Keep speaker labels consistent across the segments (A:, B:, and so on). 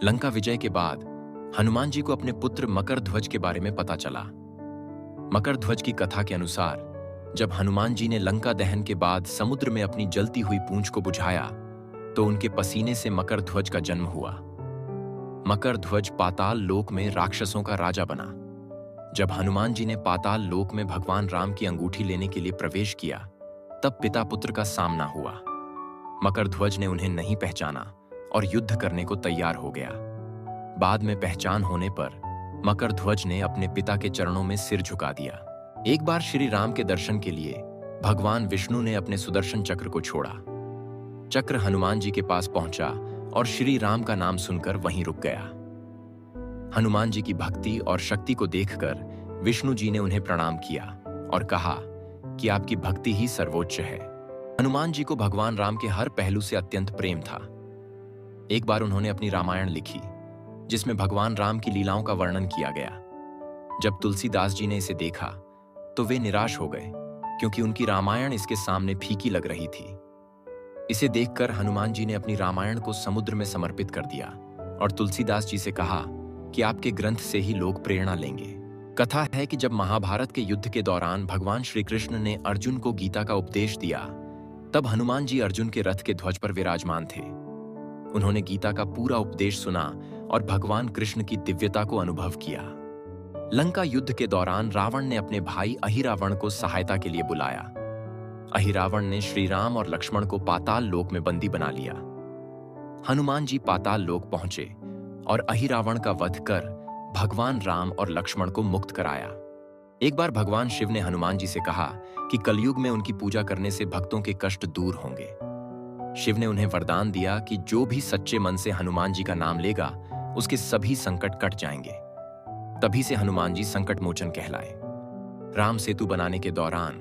A: लंका विजय के बाद हनुमान जी को अपने पुत्र मकर ध्वज के बारे में पता चला। मकर ध्वज की कथा के अनुसार जब हनुमान जी ने लंका दहन के बाद समुद्र में अपनी जलती हुई पूंछ को बुझाया तो उनके पसीने से मकर ध्वज का जन्म हुआ। मकर ध्वज पाताल लोक में राक्षसों का राजा बना। जब हनुमान जी ने पाताल लोक में भगवान राम की अंगूठी लेने के लिए प्रवेश किया तब पिता पुत्र का सामना हुआ। मकर ध्वज ने उन्हें नहीं पहचाना और युद्ध करने को तैयार हो गया। बाद में पहचान होने पर मकर ध्वज ने अपने पिता के चरणों में सिर झुका दिया। एक बार श्री राम के दर्शन के लिए भगवान विष्णु ने अपने सुदर्शन चक्र को छोड़ा। चक्र हनुमान जी के पास पहुंचा और श्री राम का नाम सुनकर वहीं रुक गया। हनुमान जी की भक्ति और शक्ति को देखकर विष्णु जी ने उन्हें प्रणाम किया और कहा कि आपकी भक्ति ही सर्वोच्च है। हनुमान जी को भगवान राम के हर पहलू से अत्यंत प्रेम था। एक बार उन्होंने अपनी रामायण लिखी जिसमें भगवान राम की लीलाओं का वर्णन किया गया। जब तुलसीदास जी ने इसे देखा तो वे निराश हो गए क्योंकि उनकी रामायण इसके सामने फीकी लग रही थी। इसे देखकर हनुमान जी ने अपनी रामायण को समुद्र में समर्पित कर दिया और तुलसीदास जी से कहा कि आपके ग्रंथ से ही लोग प्रेरणा लेंगे। कथा है कि जब महाभारत के युद्ध के दौरान भगवान श्री कृष्ण ने अर्जुन को गीता का उपदेश दिया तब हनुमान जी अर्जुन के रथ के ध्वज पर विराजमान थे। उन्होंने गीता का पूरा उपदेश सुना और भगवान कृष्ण की दिव्यता को अनुभव किया। लंका युद्ध के दौरान रावण ने अपने भाई अहिरावण को सहायता के लिए बुलाया। अहिरावण ने श्री राम और लक्ष्मण को पाताल लोक में बंदी बना लिया। हनुमान जी पाताल लोक पहुंचे और अहिरावण का वध कर भगवान राम और लक्ष्मण को मुक्त कराया। एक बार भगवान शिव ने हनुमान जी से कहा कि कलयुग में उनकी पूजा करने से भक्तों के कष्ट दूर होंगे। शिव ने उन्हें वरदान दिया कि जो भी सच्चे मन से हनुमान जी का नाम लेगा उसके सभी संकट कट जाएंगे। तभी से हनुमान जी संकट मोचन कहलाए। राम सेतु बनाने के दौरान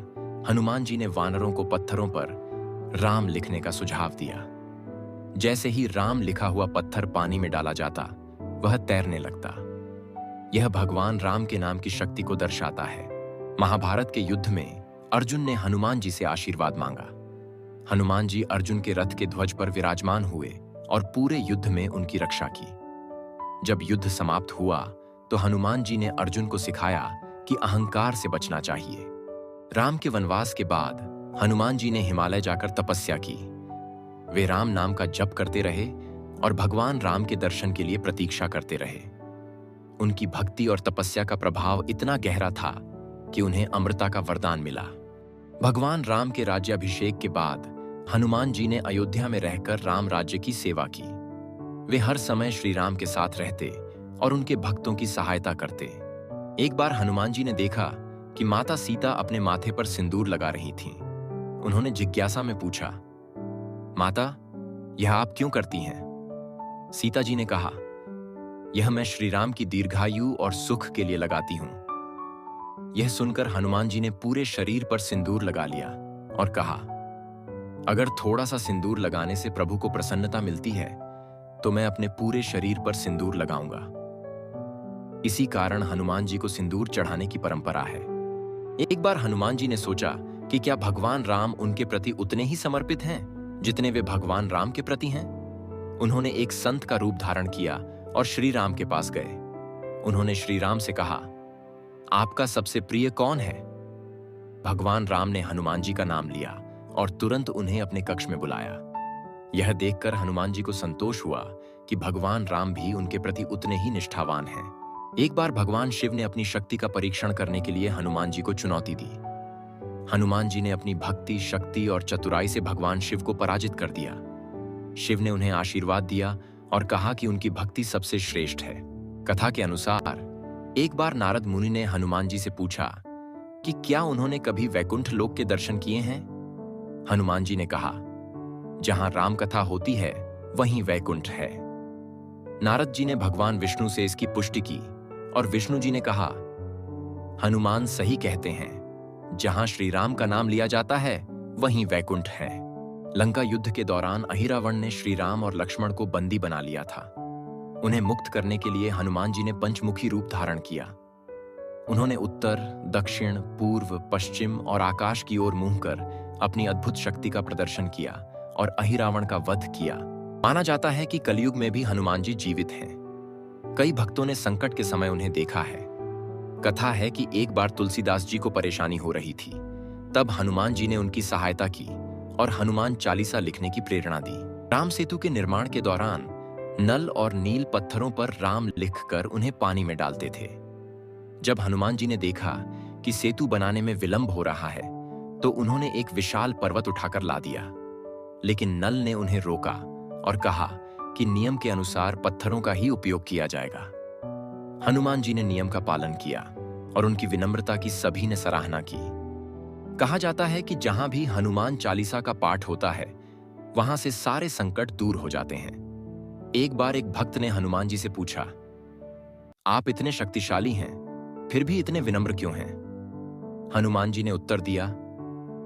A: हनुमान जी ने वानरों को पत्थरों पर राम लिखने का सुझाव दिया। जैसे ही राम लिखा हुआ पत्थर पानी में डाला जाता वह तैरने लगता। यह भगवान राम के नाम की शक्ति को दर्शाता है। महाभारत के युद्ध में अर्जुन ने हनुमान जी से आशीर्वाद मांगा। हनुमान जी अर्जुन के रथ के ध्वज पर विराजमान हुए और पूरे युद्ध में उनकी रक्षा की। जब युद्ध समाप्त हुआ तो हनुमान जी ने अर्जुन को सिखाया कि अहंकार से बचना चाहिए। राम के वनवास के बाद हनुमान जी ने हिमालय जाकर तपस्या की। वे राम नाम का जप करते रहे और भगवान राम के दर्शन के लिए प्रतीक्षा करते रहे। उनकी भक्ति और तपस्या का प्रभाव इतना गहरा था कि उन्हें अमृता का वरदान मिला। भगवान राम के राज्याभिषेक के बाद हनुमान जी ने अयोध्या में रहकर राम राज्य की सेवा की। वे हर समय श्री राम के साथ रहते और उनके भक्तों की सहायता करते। एक बार हनुमान जी ने देखा कि माता सीता अपने माथे पर सिंदूर लगा रही थीं। उन्होंने जिज्ञासा में पूछा, माता, यह आप क्यों करती हैं? सीता जी ने कहा, यह मैं श्री राम की दीर्घायु और सुख के लिए लगाती हूं। यह सुनकर हनुमान जी ने पूरे शरीर पर सिंदूर लगा लिया और कहा, अगर थोड़ा सा सिंदूर लगाने से प्रभु को प्रसन्नता मिलती है तो मैं अपने पूरे शरीर पर सिंदूर लगाऊंगा। इसी कारण हनुमान जी को सिंदूर चढ़ाने की परंपरा है। एक बार हनुमान जी ने सोचा कि क्या भगवान राम उनके प्रति उतने ही समर्पित हैं जितने वे भगवान राम के प्रति हैं। उन्होंने एक संत का रूप धारण किया और श्री राम के पास गए। उन्होंने श्री राम से कहा, आपका सबसे प्रिय कौन है? भगवान राम ने हनुमान जी का नाम लिया और तुरंत उन्हें अपने कक्ष में बुलाया। यह देखकर हनुमान जी को संतोष हुआ कि भगवान राम भी उनके प्रति उतने ही निष्ठावान हैं। एक बार भगवान शिव ने अपनी शक्ति का परीक्षण करने के लिए हनुमान जी को चुनौती दी। हनुमान जी ने अपनी भक्ति, शक्ति और चतुराई से भगवान शिव को पराजित कर दिया। शिव ने उन्हें आशीर्वाद दिया और कहा कि उनकी भक्ति सबसे श्रेष्ठ है। कथा के अनुसार एक बार नारद मुनि ने हनुमान जी से पूछा कि क्या उन्होंने कभी वैकुंठ लोक के दर्शन किए हैं। हनुमान जी ने कहा, जहां राम कथा होती है वहीं वैकुंठ है। नारद जी ने भगवान विष्णु से इसकी पुष्टि की और विष्णु जी ने कहा, हनुमान सही कहते हैं, जहां श्री राम का नाम लिया जाता है वहीं वैकुंठ है। लंका युद्ध के दौरान अहिरावण ने श्री राम और लक्ष्मण को बंदी बना लिया था। उन्हें मुक्त करने के लिए हनुमान जी ने पंचमुखी रूप धारण किया। उन्होंने उत्तर, दक्षिण, पूर्व, पश्चिम और आकाश की ओर मुंह कर अपनी अद्भुत शक्ति का प्रदर्शन किया और अहिरावण का वध किया। माना जाता है कि कलयुग में भी हनुमान जी जीवित हैं। कई भक्तों ने संकट के समय उन्हें देखा है। कथा है कि एक बार तुलसीदास जी को परेशानी हो रही थी। तब हनुमान जी ने उनकी सहायता की और हनुमान चालीसा लिखने की प्रेरणा दी। राम सेतु के निर्माण के दौरान नल और नील पत्थरों पर राम लिखकर उन्हें पानी में डालते थे। जब हनुमान जी ने देखा कि सेतु बनाने में विलंब हो रहा है, तो उन्होंने एक विशाल पर्वत उठाकर ला दिया। लेकिन नल ने उन्हें रोका और कहा कि नियम के अनुसार पत्थरों का ही उपयोग किया जाएगा। हनुमान जी ने नियम का पालन किया और उनकी विनम्रता की सभी ने सराहना की। कहा जाता है कि जहां भी हनुमान चालीसा का पाठ होता है, वहां से सारे संकट दूर हो जाते हैं। एक बार एक भक्त ने हनुमान जी से पूछा, आप इतने शक्तिशाली हैं, फिर भी इतने विनम्र क्यों हैं? हनुमान जी ने उत्तर दिया,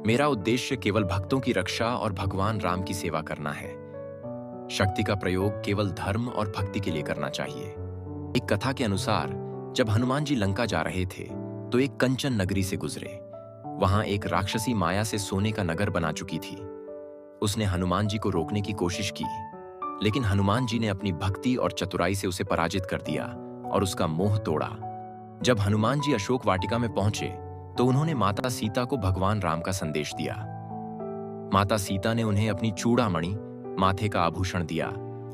A: मेरा उद्देश्य केवल भक्तों की रक्षा और भगवान राम की सेवा करना है। शक्ति का प्रयोग केवल धर्म और भक्ति के लिए करना चाहिए। एक कथा के अनुसार जब हनुमान जी लंका जा रहे थे, तो एक कंचन नगरी से गुजरे। वहां एक राक्षसी माया से सोने का नगर बना चुकी थी। उसने हनुमान जी को रोकने की कोशिश की, लेकिन हनुमान जी ने अपनी भक्ति और चतुराई से उसे पराजित कर दिया और उसका मोह तोड़ा। जब हनुमान जी अशोक वाटिका में पहुंचे, तो उन्होंने माता सीता को भगवान राम का संदेश दिया। माता सीता ने उन्हें अपनी चूड़ामणि, माथे का आभूषण दिया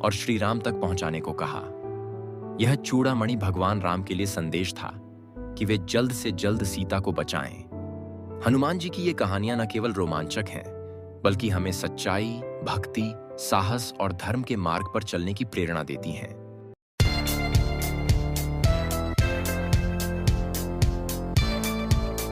A: और श्री राम तक पहुंचाने को कहा। यह चूड़ामणि भगवान राम के लिए संदेश था कि वे जल्द से जल्द सीता को बचाएं। हनुमान जी की ये कहानियां न केवल रोमांचक हैं, बल्कि हमें सच्चाई, भक्ति, साहस और धर्म के मार्ग पर चलने की प्रेरणा देती हैं।